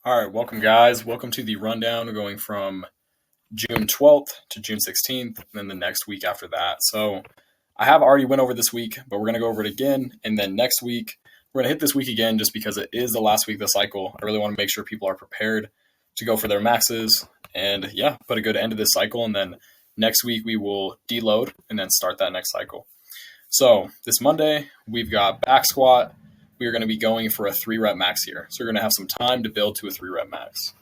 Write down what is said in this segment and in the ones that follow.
All right, welcome guys. Welcome to the rundown going from June 12th to June 16th, and then the next week after that. So I have already went over this week, but we're going to go over it again. And then next week, we're going to hit this week again just because it is the last week of the cycle. I really want to make sure people are prepared to go for their maxes and put a good end to this cycle. And then next week we will deload and then start that next cycle. So this Monday, we've got back squat. We are going to be going for a 3-rep max here. So we're going to have some time to build to a 3-rep max.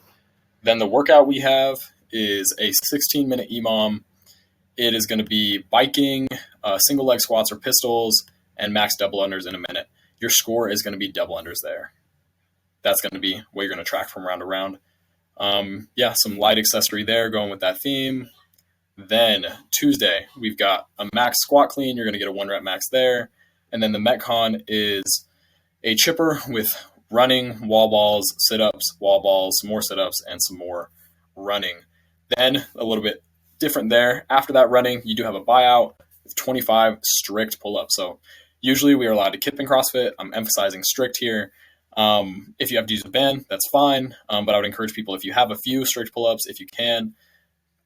Then the workout we have is a 16-minute EMOM. It is going to be biking, single leg squats or pistols, and max double unders in a minute. Your score is going to be double unders there. That's going to be what you're going to track from round to round. Some light accessory there going with that theme. Then Tuesday, we've got a max squat clean. You're going to get a 1-rep max there. And then the Metcon is a chipper with running, wall balls, sit-ups, wall balls, some more sit-ups, and some more running. Then a little bit different there. After that running, you do have a buyout with 25 strict pull-ups. So usually we are allowed to kip in CrossFit. I'm emphasizing strict here. If you have to use a band, that's fine. But I would encourage people, if you have a few strict pull-ups, if you can,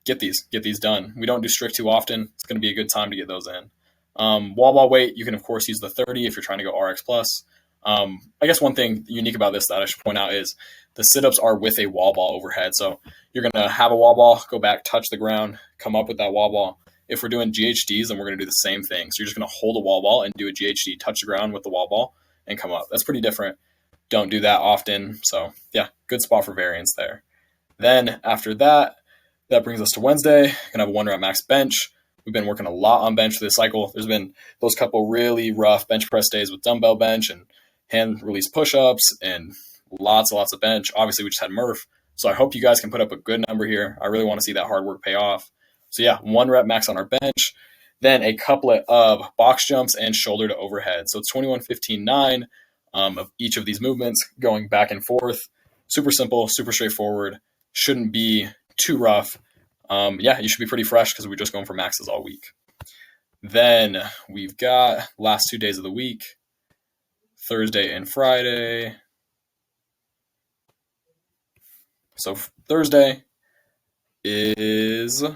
get these done. We don't do strict too often. It's going to be a good time to get those in. Wall ball weight, you can of course use the 30 if you're trying to go RX plus. I guess one thing unique about this that I should point out is the sit-ups are with a wall ball overhead. So you're going to have a wall ball, go back, touch the ground, come up with that wall ball. If we're doing GHDs, then we're going to do the same thing. So you're just going to hold a wall ball and do a GHD, touch the ground with the wall ball, and come up. That's pretty different. Don't do that often. So good spot for variance there. Then after that, that brings us to Wednesday. Going to have a 1-rep max bench. We've been working a lot on bench for this cycle. There's been those couple really rough bench press days with dumbbell bench and hand release push-ups and lots of bench. Obviously, we just had Murph. So I hope you guys can put up a good number here. I really want to see that hard work pay off. So 1-rep max on our bench. Then a couplet of box jumps and shoulder to overhead. So it's 21, 15, 9 of each of these movements going back and forth. Super simple, super straightforward. Shouldn't be too rough. You should be pretty fresh because we're just going for maxes all week. Then we've got last 2 days of the week, Thursday and Friday. So Thursday is, as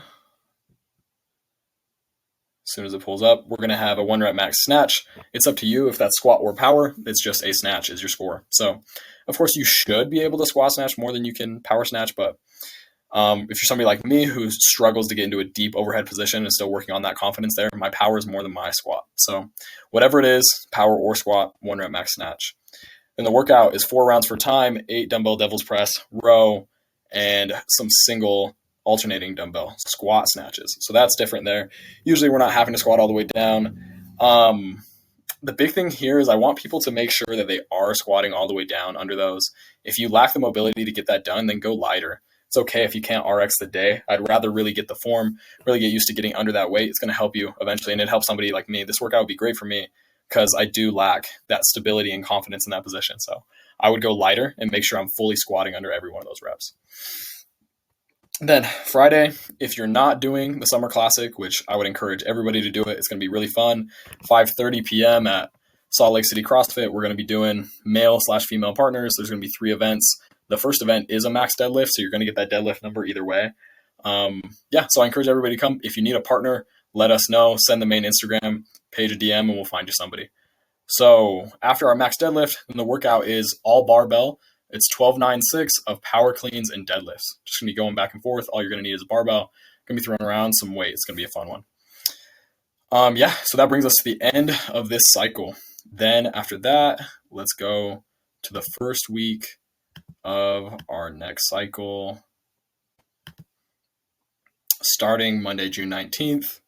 soon as it pulls up, we're going to have a 1-rep max snatch. It's up to you if that's squat or power. It's just a snatch is your score. So, of course, you should be able to squat snatch more than you can power snatch, but if you're somebody like me who struggles to get into a deep overhead position and still working on that confidence there, my power is more than my squat. So whatever it is, power or squat, 1-rep max snatch. Then the workout is 4 rounds for time, 8 dumbbell devil's press, row, and some single alternating dumbbell squat snatches. So that's different there. Usually we're not having to squat all the way down. The big thing here is I want people to make sure that they are squatting all the way down under those. If you lack the mobility to get that done, then go lighter. It's okay if you can't RX the day. I'd rather really get the form, really get used to getting under that weight. It's going to help you eventually, and it helps somebody like me. This workout would be great for me because I do lack that stability and confidence in that position. So I would go lighter and make sure I'm fully squatting under every one of those reps. Then Friday, if you're not doing the Summer Classic, which I would encourage everybody to do it, it's going to be really fun. 5:30 p.m. at Salt Lake City CrossFit. We're going to be doing male/female partners. There's going to be 3 events. The first event is a max deadlift, so you're going to get that deadlift number either way. So I encourage everybody to come. If you need a partner, let us know. Send the main Instagram page a DM, and we'll find you somebody. So after our max deadlift, then the workout is all barbell. It's 12, 9, 6 of power cleans and deadlifts. Just going to be going back and forth. All you're going to need is a barbell. Going to be throwing around some weight. It's going to be a fun one. So that brings us to the end of this cycle. Then after that, let's go to the first week of our next cycle, starting Monday, June 19th.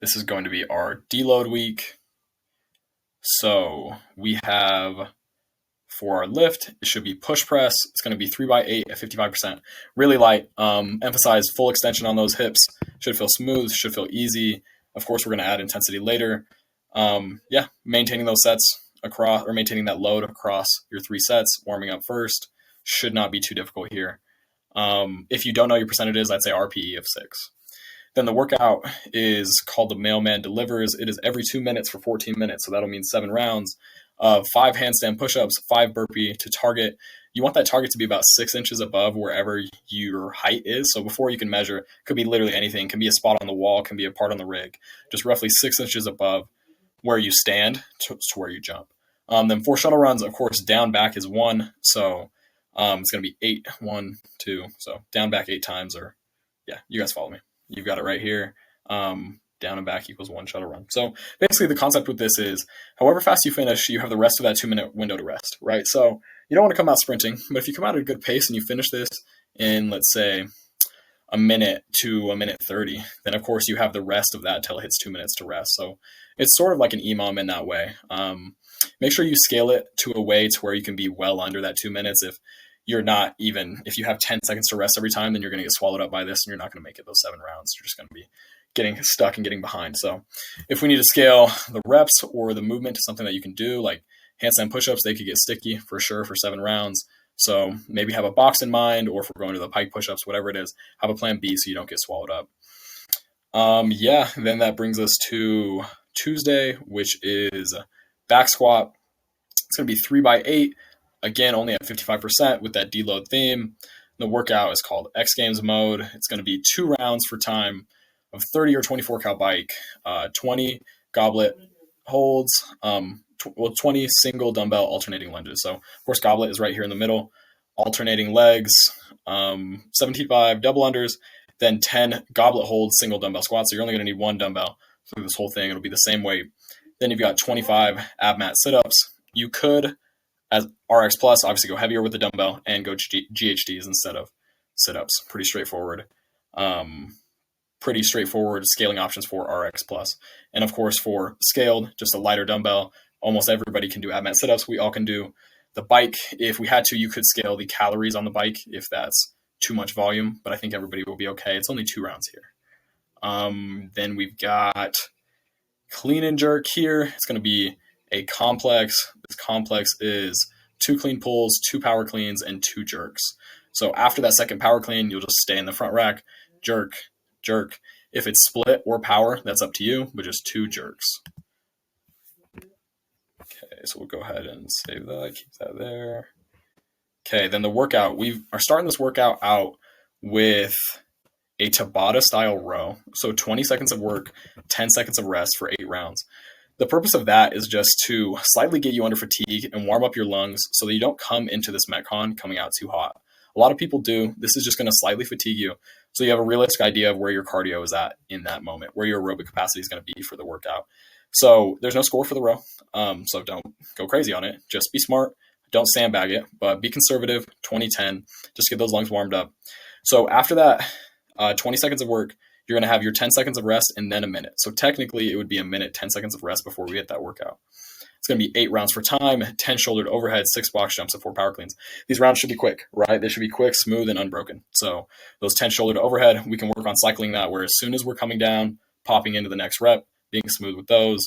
This is going to be our deload week. So we have, for our lift, it should be push press. It's going to be 3x8 at 55%. Really light. Emphasize full extension on those hips. Should feel smooth, should feel easy. Of course, we're going to add intensity later. Maintaining those sets across, or maintaining that load across your 3 sets, warming up first. Should not be too difficult here. If you don't know your percentages, I'd say RPE of 6. Then the workout is called the Mailman Delivers. It is every 2 minutes for 14 minutes. So that'll mean 7 rounds. of 5 handstand push-ups, 5 burpee to target. You want that target to be about 6 inches above wherever your height is. So before you can measure, it could be literally anything. It can be a spot on the wall, it can be a part on the rig, just roughly 6 inches above where you stand to where you jump. Then 4 shuttle runs, of course, down back is 1. So it's going to be 8, 1, 2. So down back 8 times, or yeah, you guys follow me. You've got it right here. Down and back equals 1 shuttle run. So basically the concept with this is however fast you finish, you have the rest of that 2-minute window to rest, right? So you don't want to come out sprinting, but if you come out at a good pace and you finish this in, let's say, a minute to a minute 30, then of course you have the rest of that until it hits 2 minutes to rest. So it's sort of like an EMOM in that way. Make sure you scale it to a way to where you can be well under that 2 minutes. If you have 10 seconds to rest every time, then you're going to get swallowed up by this and you're not going to make it those 7 rounds. You're just going to be getting stuck and getting behind. So if we need to scale the reps or the movement to something that you can do, like handstand push-ups, they could get sticky for sure for 7 rounds. So maybe have a box in mind, or if we're going to the pike push-ups, whatever it is, have a plan B so you don't get swallowed up. Then that brings us to Tuesday, which is back squat. It's going to be 3x8. Again, only at 55% with that deload theme. The workout is called X Games mode. It's going to be 2 rounds for time of 30 or 24 cal bike, 20 goblet holds, 20 single dumbbell alternating lunges. So, of course, goblet is right here in the middle. Alternating legs, 75 double unders, then 10 goblet holds, single dumbbell squats. So you're only going to need 1 dumbbell through this whole thing. It'll be the same weight. Then you've got 25 ab mat sit-ups. You could, as RX Plus, obviously go heavier with the dumbbell and go GHDs instead of sit-ups. Pretty straightforward. Pretty straightforward scaling options for RX Plus. And of course, for scaled, just a lighter dumbbell. Almost everybody can do ab mat sit-ups. We all can do the bike. If we had to, you could scale the calories on the bike if that's too much volume, but I think everybody will be okay. It's only 2 rounds here. Then we've got clean and jerk here. It's going to be a complex. This complex is 2 clean pulls, 2 power cleans, and 2 jerks. So after that second power clean, you'll just stay in the front rack, jerk, jerk. If it's split or power, that's up to you, but just 2 jerks. Okay, so we'll go ahead and save that, keep that there. Okay, then the workout. We are starting this workout out with a Tabata style row. So 20 seconds of work, 10 seconds of rest for 8 rounds. The purpose of that is just to slightly get you under fatigue and warm up your lungs so that you don't come into this Metcon coming out too hot. A lot of people do. This is just going to slightly fatigue you, so you have a realistic idea of where your cardio is at in that moment, where your aerobic capacity is going to be for the workout. So there's no score for the row, so don't go crazy on it. Just be smart. Don't sandbag it, but be conservative, 20-10. Just get those lungs warmed up. So after that 20 seconds of work, you're going to have your 10 seconds of rest and then a minute. So technically, it would be a minute, 10 seconds of rest before we hit that workout. It's going to be 8 rounds for time, 10 shouldered overhead, 6 box jumps, and 4 power cleans. These rounds should be quick, right? They should be quick, smooth, and unbroken. So those 10 shouldered overhead, we can work on cycling that, where as soon as we're coming down, popping into the next rep, being smooth with those.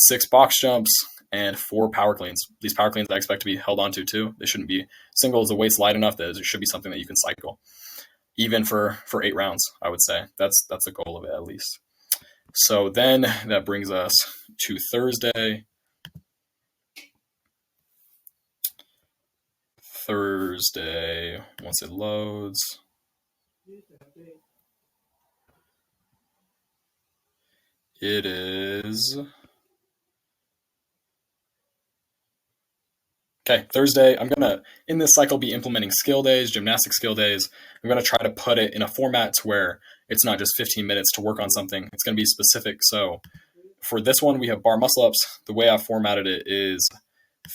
6 box jumps and 4 power cleans. These power cleans I expect to be held onto too. They shouldn't be singles. The weight's light enough that it should be something that you can cycle. Even for 8 rounds, I would say. That's the goal of it, at least. So then that brings us to Thursday. Once it loads. It is... Okay, Thursday, I'm going to, in this cycle, be implementing skill days, gymnastic skill days. I'm going to try to put it in a format to where it's not just 15 minutes to work on something. It's going to be specific. So for this one, we have bar muscle ups. The way I've formatted it is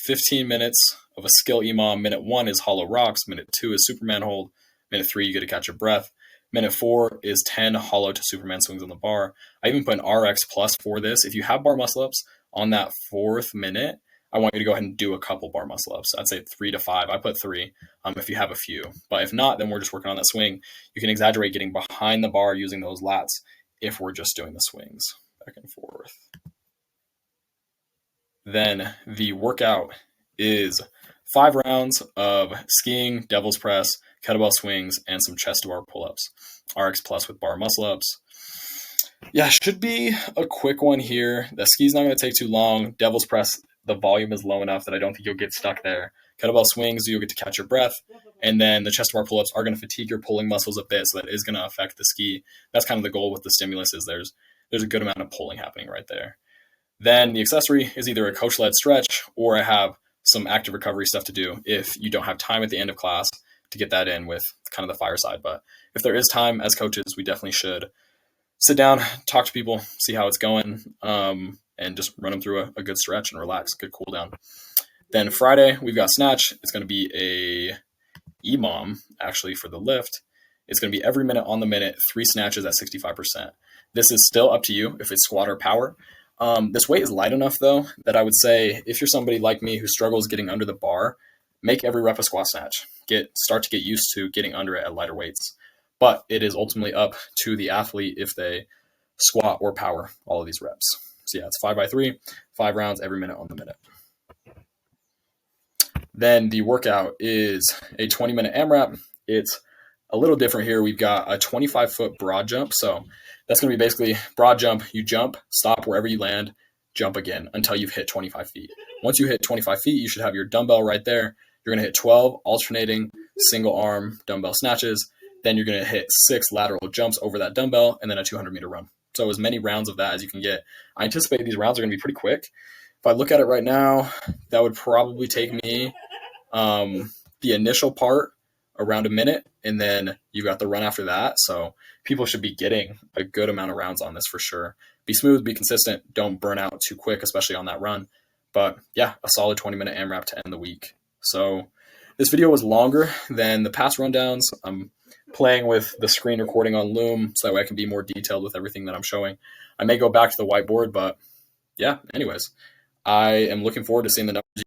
15 minutes of a skill EMOM. Minute 1 is hollow rocks. Minute 2 is Superman hold. Minute 3, you get to catch your breath. Minute 4 is 10 hollow to Superman swings on the bar. I even put an RX plus for this. If you have bar muscle ups on that 4th minute, I want you to go ahead and do a couple bar muscle ups. I'd say 3 to 5. I put 3 if you have a few. But if not, then we're just working on that swing. You can exaggerate getting behind the bar using those lats if we're just doing the swings back and forth. Then the workout is 5 rounds of skiing, devil's press, kettlebell swings, and some chest to bar pull-ups. RX plus with bar muscle ups. Yeah, should be a quick one here. The ski's not going to take too long. Devil's press the volume is low enough that I don't think you'll get stuck there. Kettlebell swings, you'll get to catch your breath. And then the chest bar pull-ups are going to fatigue your pulling muscles a bit, so that is going to affect the ski. That's kind of the goal with the stimulus, is there's a good amount of pulling happening right there. Then the accessory is either a coach-led stretch, or I have some active recovery stuff to do if you don't have time at the end of class to get that in with kind of the fireside. But if there is time as coaches, we definitely should sit down, talk to people, see how it's going, and just run them through a good stretch and relax, good cool down. Then Friday, we've got snatch. It's going to be a EMOM, actually, for the lift. It's going to be every minute on the minute, 3 snatches at 65%. This is still up to you if it's squat or power. This weight is light enough, though, that I would say if you're somebody like me who struggles getting under the bar, make every rep a squat snatch. Start to get used to getting under it at lighter weights. But it is ultimately up to the athlete if they squat or power all of these reps. So yeah, it's 5x3, 5 rounds every minute on the minute. Then the workout is a 20-minute AMRAP. It's a little different here. We've got a 25-foot broad jump. So that's going to be basically broad jump. You jump, stop wherever you land, jump again until you've hit 25 feet. Once you hit 25 feet, you should have your dumbbell right there. You're going to hit 12 alternating single arm dumbbell snatches. Then you're going to hit 6 lateral jumps over that dumbbell and then a 200-meter run. So as many rounds of that as you can get. I anticipate these rounds are going to be pretty quick. If I look at it right now, that would probably take me the initial part around a minute, and then you got the run after that. So people should be getting a good amount of rounds on this for sure. Be smooth, be consistent, don't burn out too quick, especially on that run. But yeah, a solid 20-minute AMRAP to end the week. So this video was longer than the past rundowns. I'm playing with the screen recording on Loom so that way I can be more detailed with everything that I'm showing. I may go back to the whiteboard, but yeah, anyways, I am looking forward to seeing the numbers